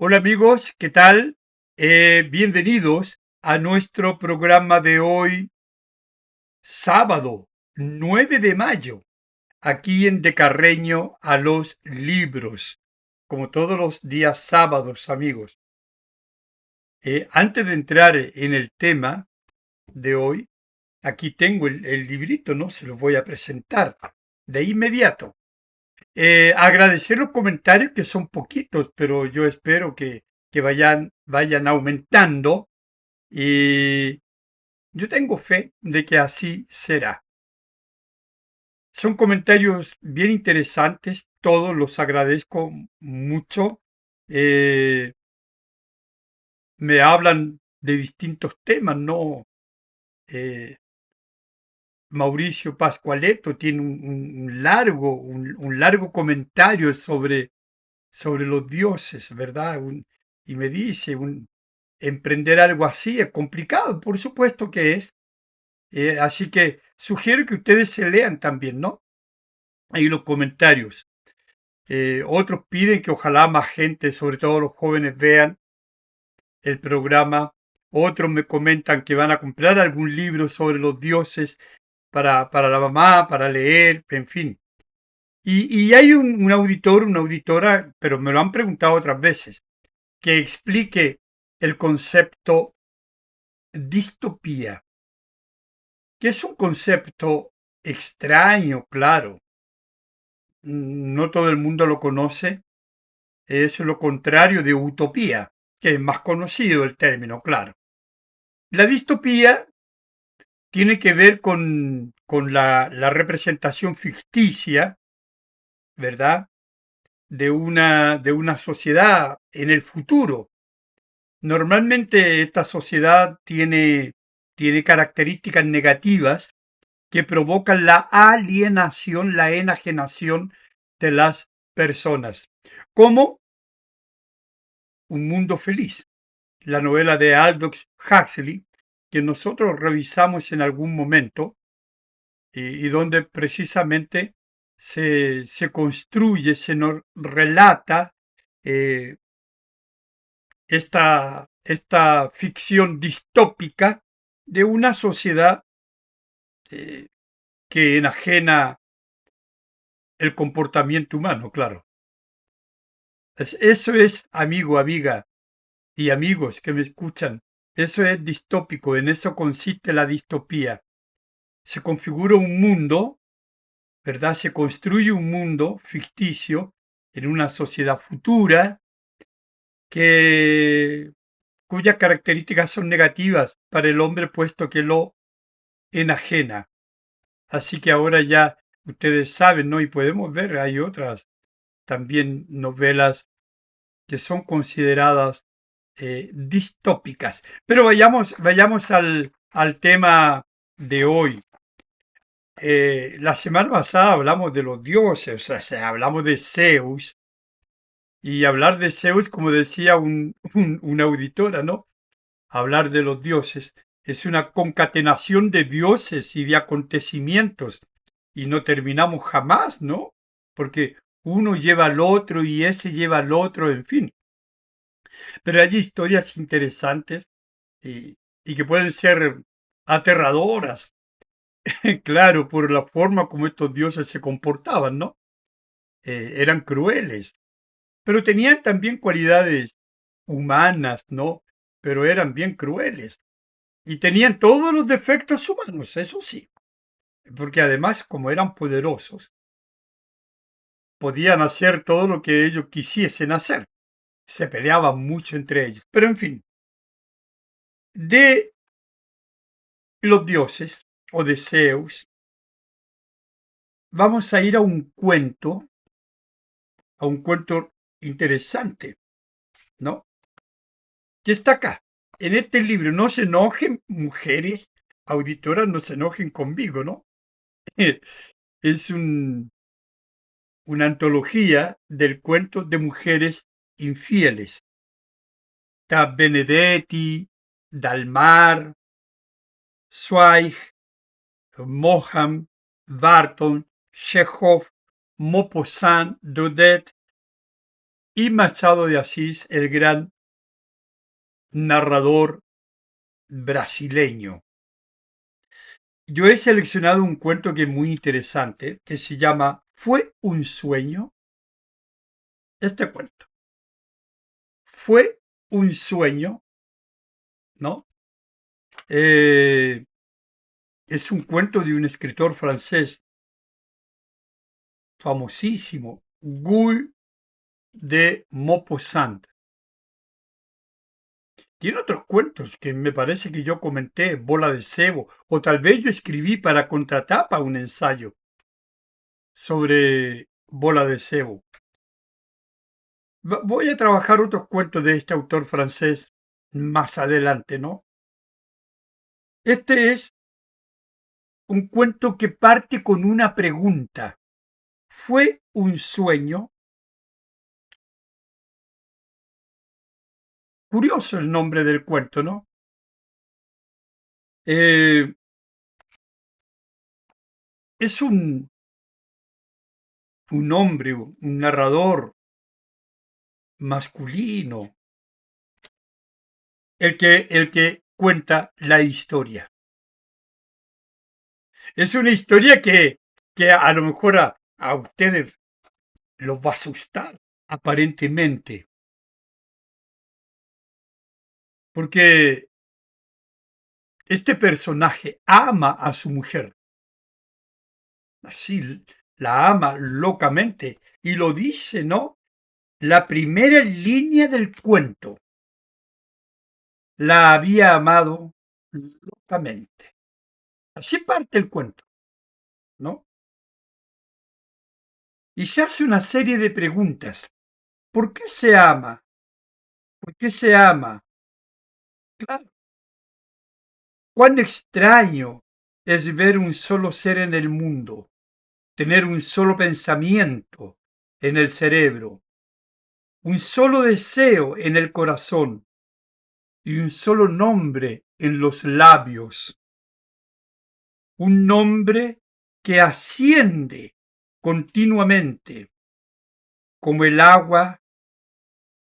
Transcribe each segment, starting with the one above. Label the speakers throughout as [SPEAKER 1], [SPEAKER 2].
[SPEAKER 1] Hola amigos, ¿qué tal? Bienvenidos a nuestro programa de hoy, sábado 9 de mayo, aquí en De Carreño a los Libros, como todos los días sábados, amigos. Antes de entrar en el tema de hoy, aquí tengo el librito, ¿no? Se lo voy a presentar de inmediato. Agradecer los comentarios que son poquitos, pero yo espero que vayan aumentando y yo tengo fe de que así será. Son comentarios bien interesantes, todos los agradezco mucho. Eh, Me hablan de distintos temas, ¿no? Eh, Mauricio Pascualetto tiene un largo comentario sobre los dioses, ¿verdad? Y me dice, emprender algo así es complicado, por supuesto que es. Así que sugiero que ustedes se lean también, ¿no? Ahí los comentarios. Otros piden que ojalá más gente, sobre todo los jóvenes, vean el programa. Otros me comentan que van a comprar algún libro sobre los dioses para la mamá, para leer, en fin. Y hay un auditor, una auditora, pero me lo han preguntado otras veces, que explique el concepto distopía, que es un concepto extraño, claro. No todo el mundo lo conoce. Es lo contrario de utopía, que es más conocido el término, claro. La distopía tiene que ver con la representación ficticia, ¿verdad? De una sociedad en el futuro. Normalmente esta sociedad tiene características negativas que provocan la alienación, la enajenación de las personas, como Un mundo feliz, la novela de Aldous Huxley, que nosotros revisamos en algún momento y donde precisamente se construye, se nos relata eh, esta ficción distópica de una sociedad eh, que enajena el comportamiento humano, claro. Eso es, amigo, amiga y amigos que me escuchan, eso es distópico, en eso consiste la distopía. Se configura un mundo, ¿verdad? Se construye un mundo ficticio en una sociedad futura que, cuyas características son negativas para el hombre puesto que lo enajena. Así que ahora ya ustedes saben, ¿no? Y podemos ver, hay otras también novelas que son consideradas distópicas. Pero vayamos al tema de hoy. La semana pasada hablamos de los dioses, o sea, hablamos de Zeus, y hablar de Zeus, como decía una auditora, ¿no? Hablar de los dioses es una concatenación de dioses y de acontecimientos, y no terminamos jamás, ¿no? Porque uno lleva al otro y ese lleva al otro, en fin. Pero hay historias interesantes y que pueden ser aterradoras, claro, por la forma como estos dioses se comportaban, ¿no? Eran crueles, pero tenían también cualidades humanas, ¿no? Pero eran bien crueles. Y tenían todos los defectos humanos, eso sí, porque además, como eran poderosos, podían hacer todo lo que ellos quisiesen hacer. Se peleaban mucho entre ellos. Pero en fin, de los dioses o de Zeus, vamos a ir a un cuento interesante, ¿no? Que está acá, en este libro. No se enojen, mujeres auditoras, no se enojen conmigo, ¿no? Es una antología del cuento de mujeres infieles. Está Benedetti, Dalmar, Zweig, Moham, Barton, Chekhov, Maupassant, Daudet y Machado de Asís, el gran narrador brasileño. Yo he seleccionado un cuento que es muy interesante, que se llama ¿Fue un sueño? Este cuento. Fue un sueño, ¿no? Eh, es un cuento de un escritor francés famosísimo, Guy de Maupassant. Tiene otros cuentos que me parece que yo comenté, Bola de Cebo, o tal vez yo escribí para contratapa un ensayo sobre Bola de Cebo. Voy a trabajar otros cuentos de este autor francés más adelante, ¿no? Este es un cuento que parte con una pregunta. ¿Fue un sueño? Curioso el nombre del cuento, ¿no? Eh, es un hombre, un narrador masculino, el que cuenta la historia. Es una historia que a lo mejor a ustedes los va a asustar, aparentemente, porque este personaje ama a su mujer, así la ama locamente, y lo dice, ¿no? La primera línea del cuento, la había amado locamente. Así parte el cuento, ¿no? Y se hace una serie de preguntas. ¿Por qué se ama? ¿Por qué se ama? Claro. Cuán extraño es ver un solo ser en el mundo, tener un solo pensamiento en el cerebro, un solo deseo en el corazón y un solo nombre en los labios. Un nombre que asciende continuamente como el agua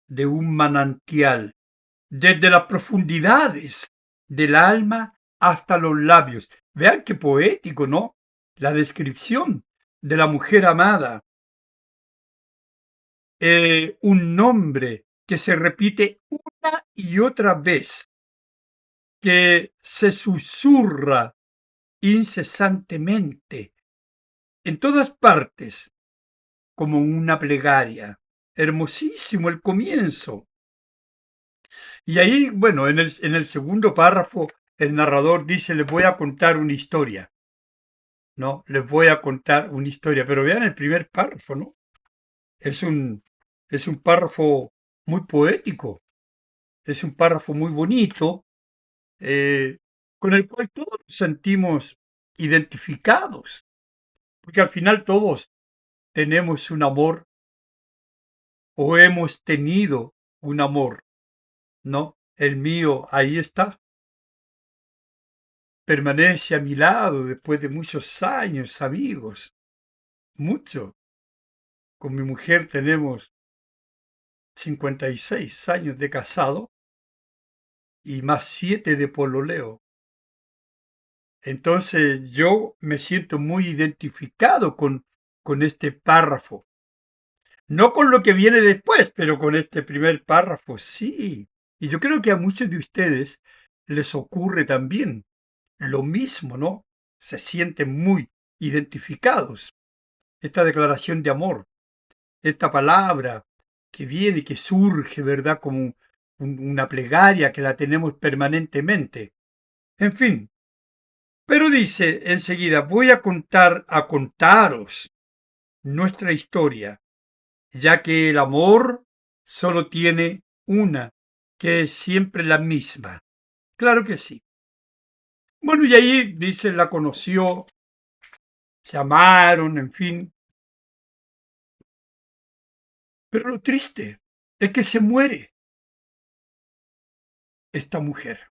[SPEAKER 1] de un manantial, desde las profundidades del alma hasta los labios. Vean qué poético, ¿no? La descripción de la mujer amada. Un nombre que se repite una y otra vez, que se susurra incesantemente en todas partes como una plegaria. Hermosísimo el comienzo. Y ahí, bueno, en el segundo párrafo, el narrador dice, les voy a contar una historia, ¿no? Les voy a contar una historia. Pero vean el primer párrafo, ¿no? Es un, es un párrafo muy poético, es un párrafo muy bonito, eh, con el cual todos nos sentimos identificados, porque al final todos tenemos un amor o hemos tenido un amor, ¿no? El mío ahí está, permanece a mi lado después de muchos años, amigos, mucho. Con mi mujer tenemos 56 años de casado y más 7 de pololeo. Entonces yo me siento muy identificado con este párrafo. No con lo que viene después, pero con este primer párrafo, sí. Y yo creo que a muchos de ustedes les ocurre también lo mismo, ¿no? Se sienten muy identificados. Esta declaración de amor, esta palabra que viene, que surge, ¿verdad? Como una plegaria que la tenemos permanentemente. En fin, pero dice enseguida, voy a contaros nuestra historia, ya que el amor solo tiene una, que es siempre la misma. Claro que sí. Bueno, y ahí dice, la conoció, se amaron, en fin. Pero lo triste es que se muere esta mujer.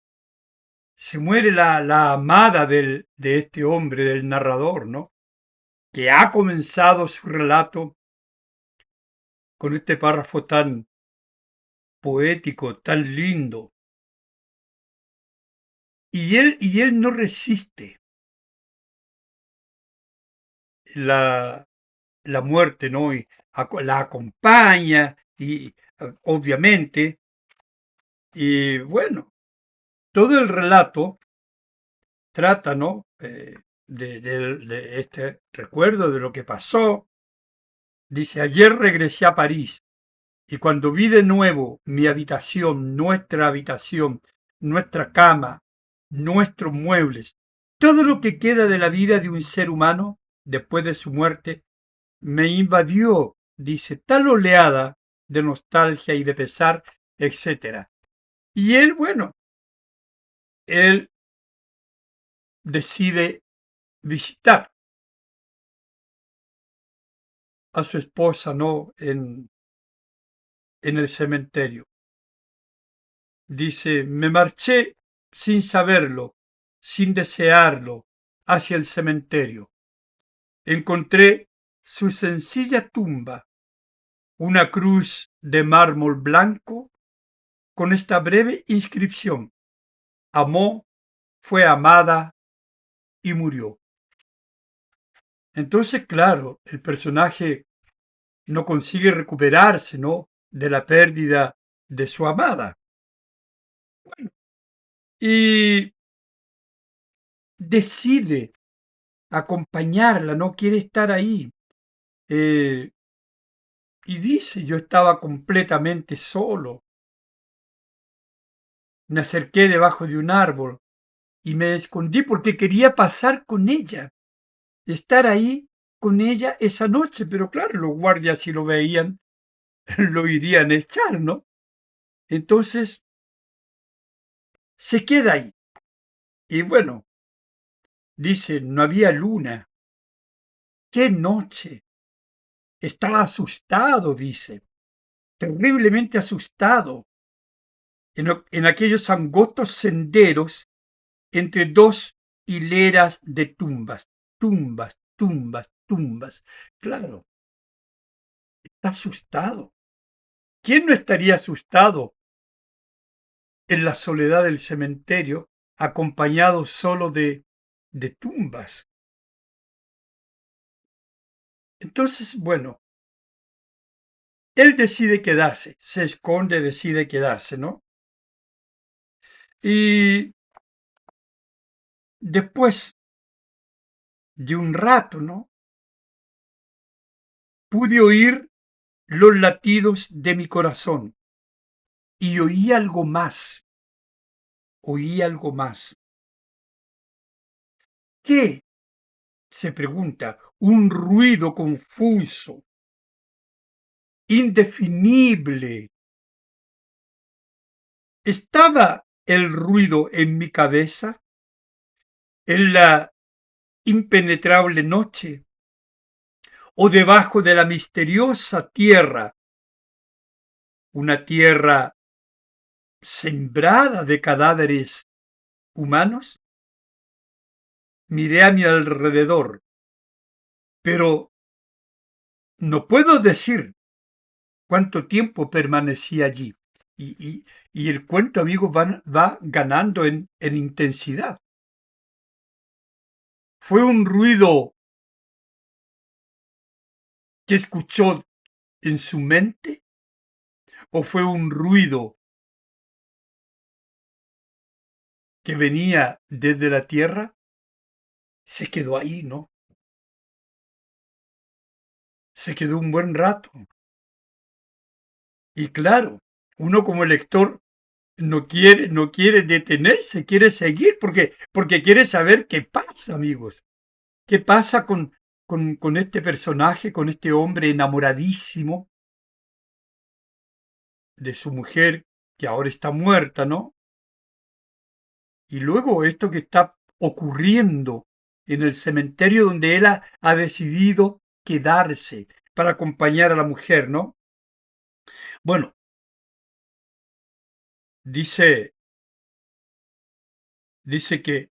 [SPEAKER 1] Se muere la amada de este hombre, del narrador, ¿no? Que ha comenzado su relato con este párrafo tan poético, tan lindo. Y él no resiste la, la muerte, ¿no? Y la acompaña, y obviamente, y bueno, todo el relato trata, ¿no? De este recuerdo de lo que pasó. Dice, ayer regresé a París y cuando vi de nuevo mi habitación, nuestra cama, nuestros muebles, todo lo que queda de la vida de un ser humano después de su muerte, me invadió, dice, tal oleada de nostalgia y de pesar, etcétera. Y él, bueno, él decide visitar a su esposa, ¿no? En el cementerio. Dice, me marché sin saberlo, sin desearlo, hacia el cementerio. Encontré su sencilla tumba, una cruz de mármol blanco con esta breve inscripción: amó, fue amada y murió. Entonces, claro, el personaje no consigue recuperarse, ¿no? De la pérdida de su amada. Y decide acompañarla, no quiere estar ahí. Eh, y dice, yo estaba completamente solo. Me acerqué debajo de un árbol y me escondí porque quería pasar con ella, estar ahí con ella esa noche. Pero claro, los guardias si lo veían, lo irían a echar, ¿no? Entonces se queda ahí. Y bueno, dice, no había luna. ¡Qué noche! Estaba asustado, dice, terriblemente asustado, en aquellos angostos senderos entre dos hileras de tumbas, tumbas, tumbas, tumbas. Claro, está asustado. ¿Quién no estaría asustado en la soledad del cementerio, acompañado solo de tumbas? Entonces, bueno, él decide quedarse, se esconde, decide quedarse, ¿no? Y después de un rato, ¿no? Pude oír los latidos de mi corazón y oí algo más, oí algo más. ¿Qué? Se pregunta, un ruido confuso, indefinible. ¿Estaba el ruido en mi cabeza, en la impenetrable noche, o debajo de la misteriosa tierra, una tierra sembrada de cadáveres humanos? Miré a mi alrededor, pero no puedo decir cuánto tiempo permanecí allí. Y el cuento, amigos, va ganando en intensidad. ¿Fue un ruido que escuchó en su mente o fue un ruido que venía desde la tierra? Se quedó ahí, ¿no? Se quedó un buen rato. Y claro, uno como lector no quiere detenerse, quiere seguir porque quiere saber qué pasa, amigos. ¿Qué pasa con este personaje, con este hombre enamoradísimo de su mujer que ahora está muerta, ¿no? Y luego esto que está ocurriendo en el cementerio donde él ha decidido quedarse para acompañar a la mujer, ¿no? Bueno, dice que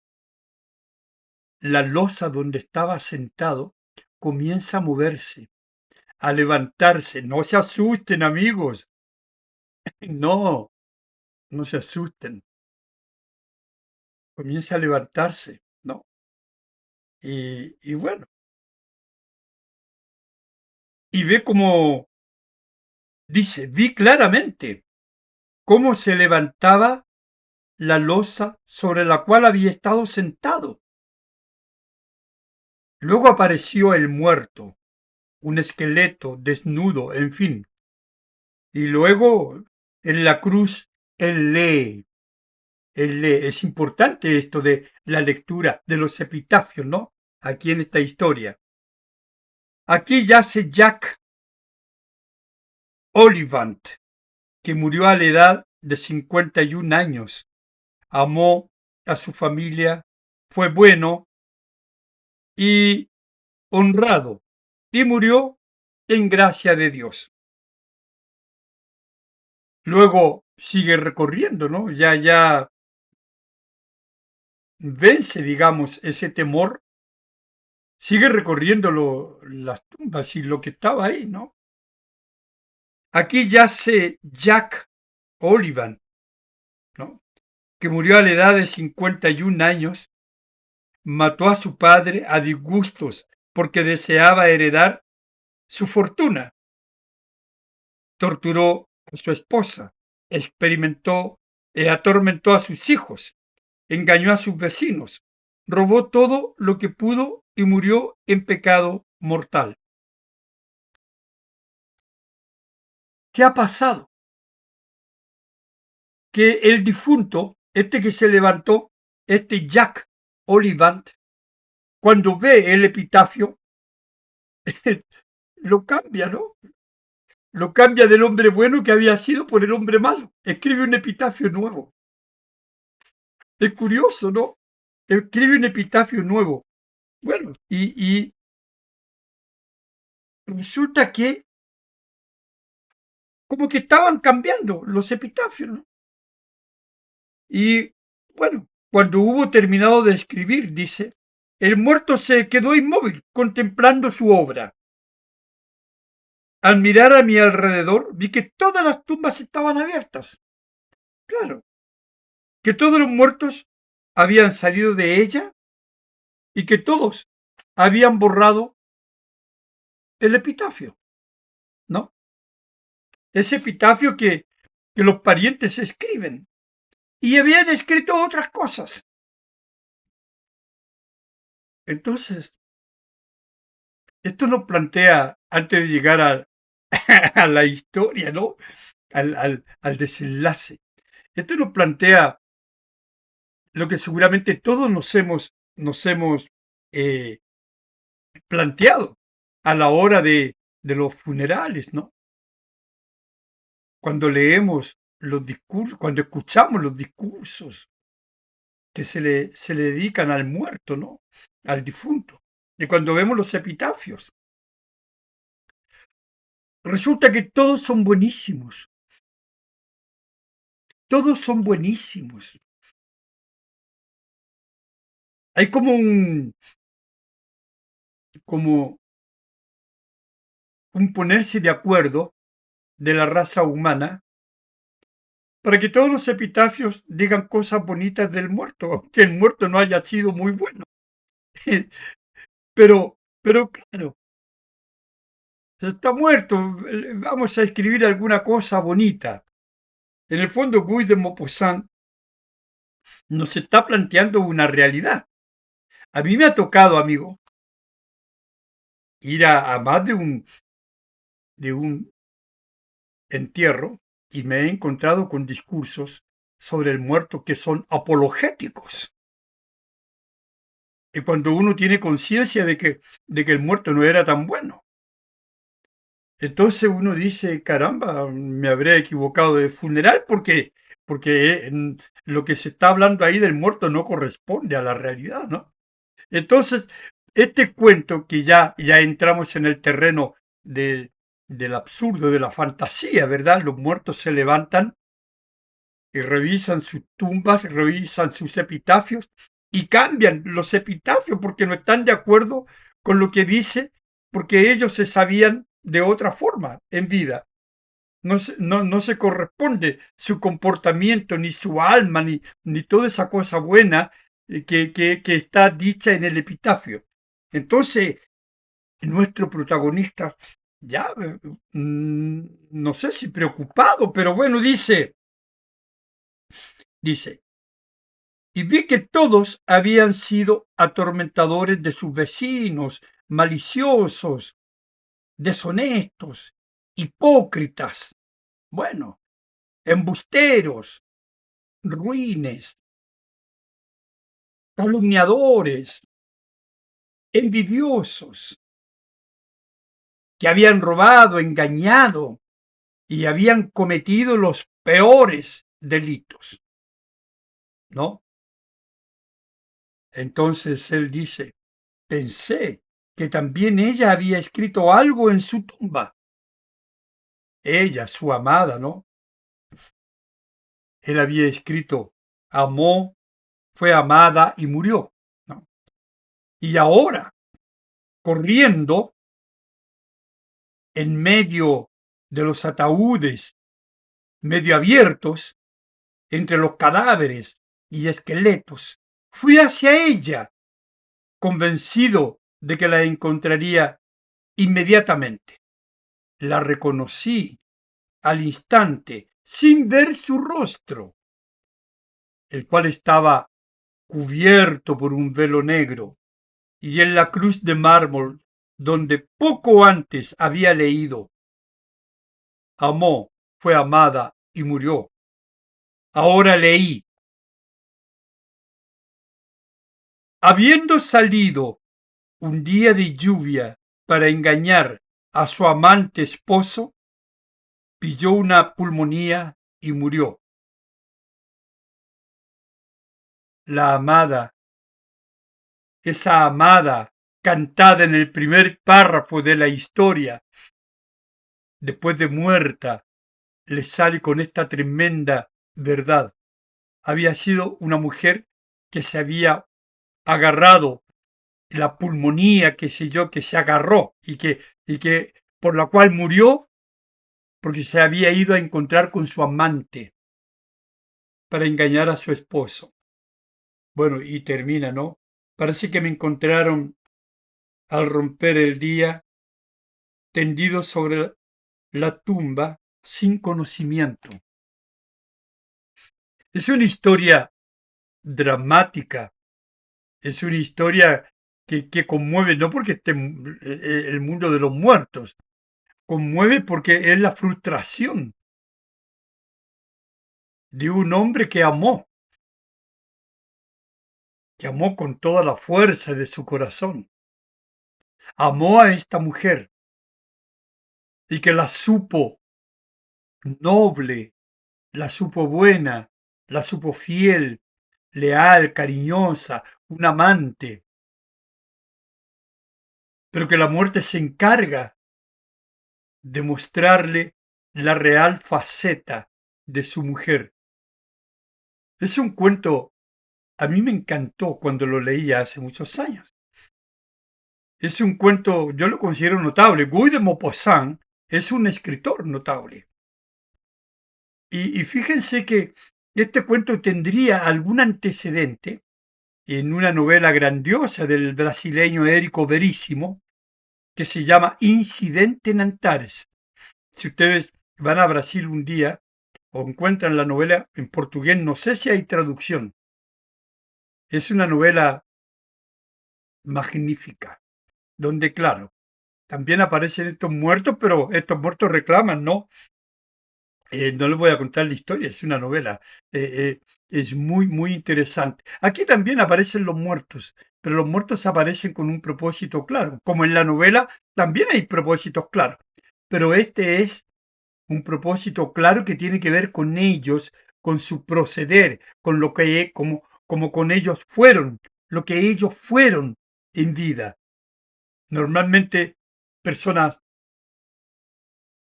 [SPEAKER 1] la losa donde estaba sentado comienza a moverse, a levantarse. No se asusten, amigos. No, no se asusten. Comienza a levantarse, ¿no? Y bueno, y ve como, dice, vi claramente cómo se levantaba la losa sobre la cual había estado sentado. Luego apareció el muerto, un esqueleto desnudo, en fin. Y luego en la cruz él lee, él lee. Es importante esto de la lectura de los epitafios, ¿no? Aquí en esta historia. Aquí yace Jack Ollivant, que murió a la edad de 51 años. Amó a su familia, fue bueno y honrado, y murió en gracia de Dios. Luego sigue recorriendo, ¿no? Ya vence, digamos, ese temor, sigue recorriendo las tumbas y lo que estaba ahí, ¿no? Aquí yace Jack Ollivant, ¿no? Que murió a la edad de 51 años, mató a su padre a disgustos porque deseaba heredar su fortuna. Torturó a su esposa, atormentó a sus hijos, engañó a sus vecinos, robó todo lo que pudo y murió en pecado mortal. ¿Qué ha pasado? Que el difunto, este que se levantó, este Jack Ollivant, cuando ve el epitafio, lo cambia, ¿no? Lo cambia del hombre bueno que había sido por el hombre malo. Escribe un epitafio nuevo. Es curioso, ¿no? Escribe un epitafio nuevo. Bueno, y resulta que como que estaban cambiando los epitafios, ¿no? Y bueno, cuando hubo terminado de escribir, dice, el muerto se quedó inmóvil contemplando su obra. Al mirar a mi alrededor, vi que todas las tumbas estaban abiertas. Claro, que todos los muertos habían salido de ella y que todos habían borrado el epitafio, ¿no? Ese epitafio que los parientes escriben. Y habían escrito otras cosas. Entonces, esto nos plantea, antes de llegar a la historia, ¿no? Al desenlace. Esto nos plantea lo que seguramente todos nos hemos eh, planteado a la hora de los funerales, ¿no? Cuando leemos los discursos, cuando escuchamos los discursos que se le dedican al muerto, ¿no? Al difunto. Y cuando vemos los epitafios. Resulta que todos son buenísimos. Todos son buenísimos. Hay como un ponerse de acuerdo de la raza humana para que todos los epitafios digan cosas bonitas del muerto, aunque el muerto no haya sido muy bueno. Pero claro, está muerto, vamos a escribir alguna cosa bonita. En el fondo, Guy de Maupassant nos está planteando una realidad. A mí me ha tocado, amigo, ir a más de un entierro y me he encontrado con discursos sobre el muerto que son apologéticos. Y cuando uno tiene conciencia de que el muerto no era tan bueno, entonces uno dice, caramba, me habré equivocado de funeral porque lo que se está hablando ahí del muerto no corresponde a la realidad, ¿no? Entonces, este cuento que ya entramos en el terreno del absurdo, de la fantasía, ¿verdad? Los muertos se levantan y revisan sus tumbas, revisan sus epitafios y cambian los epitafios porque no están de acuerdo con lo que dice, porque ellos se sabían de otra forma en vida. No se corresponde su comportamiento, ni su alma, ni toda esa cosa buena que está dicha en el epitafio. Entonces, nuestro protagonista, ya, no sé si preocupado, pero bueno, dice, y vi que todos habían sido atormentadores de sus vecinos, maliciosos, deshonestos, hipócritas, bueno, embusteros, ruines, calumniadores, envidiosos, que habían robado, engañado y habían cometido los peores delitos, ¿no? Entonces él dice, pensé que también ella había escrito algo en su tumba. Ella, su amada, ¿no? Él había escrito, amó, fue amada y murió, ¿no? Y ahora, corriendo en medio de los ataúdes medio abiertos, entre los cadáveres y esqueletos, fui hacia ella, convencido de que la encontraría inmediatamente. La reconocí al instante, sin ver su rostro, el cual estaba cubierto por un velo negro, y en la cruz de mármol donde poco antes había leído, amó, fue amada y murió. Ahora leí, habiendo salido un día de lluvia para engañar a su amante esposo, pilló una pulmonía y murió. La amada, esa amada cantada en el primer párrafo de la historia, después de muerta, le sale con esta tremenda verdad. Había sido una mujer que se había agarrado la pulmonía, qué sé yo, que se agarró y que por la cual murió porque se había ido a encontrar con su amante para engañar a su esposo. Bueno, y termina, ¿no? Parece que me encontraron al romper el día tendido sobre la tumba sin conocimiento. Es una historia dramática, es una historia que conmueve, no porque esté el mundo de los muertos, conmueve porque es la frustración de un hombre que amó con toda la fuerza de su corazón, amó a esta mujer y que la supo noble, la supo buena, la supo fiel, leal, cariñosa, un amante, pero que la muerte se encarga de mostrarle la real faceta de su mujer. Es un cuento, a mí me encantó cuando lo leía hace muchos años. Es un cuento, yo lo considero notable. Guy de Maupassant es un escritor notable. Y fíjense que este cuento tendría algún antecedente en una novela grandiosa del brasileño Érico Veríssimo, que se llama Incidente en Antares. Si ustedes van a Brasil un día o encuentran la novela en portugués, no sé si hay traducción. Es una novela magnífica, donde, claro, también aparecen estos muertos, pero estos muertos reclaman, ¿no? No les voy a contar la historia, es una novela. Es muy, muy interesante. Aquí también aparecen los muertos, pero los muertos aparecen con un propósito claro. Como en la novela, también hay propósitos claros, pero este es un propósito claro que tiene que ver con ellos, con su proceder, con lo que, como con ellos fueron, lo que ellos fueron en vida. Normalmente personas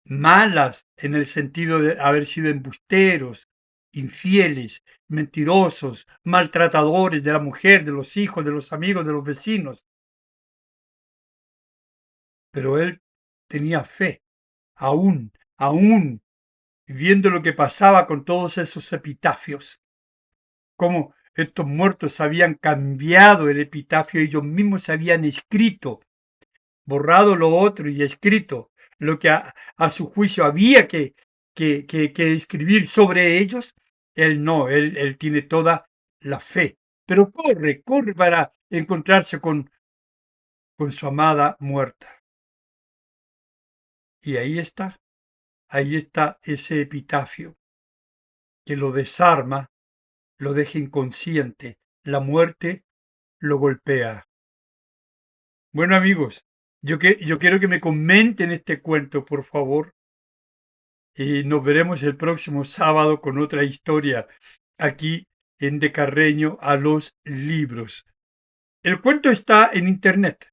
[SPEAKER 1] malas en el sentido de haber sido embusteros, infieles, mentirosos, maltratadores de la mujer, de los hijos, de los amigos, de los vecinos. Pero él tenía fe, aún viendo lo que pasaba con todos esos epitafios, cómo estos muertos habían cambiado el epitafio, ellos mismos habían escrito, borrado lo otro y escrito lo que a su juicio había que escribir sobre ellos. Él no, él tiene toda la fe, pero corre para encontrarse con su amada muerta. Y ahí está ese epitafio que lo desarma, lo deja inconsciente, la muerte lo golpea. Bueno amigos, yo quiero que me comenten este cuento, por favor, y nos veremos el próximo sábado con otra historia aquí en De Carreño a los libros. El cuento está en internet.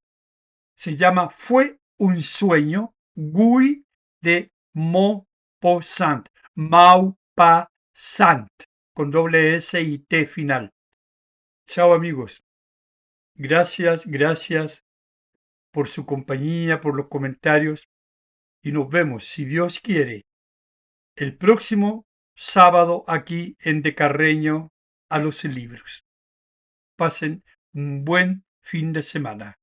[SPEAKER 1] Se llama Fue un sueño, Guy de Maupassant, Maupassant, con doble S y T final. Chao amigos. Gracias por su compañía, por los comentarios y nos vemos, si Dios quiere, el próximo sábado aquí en De Carreño a los libros. Pasen un buen fin de semana.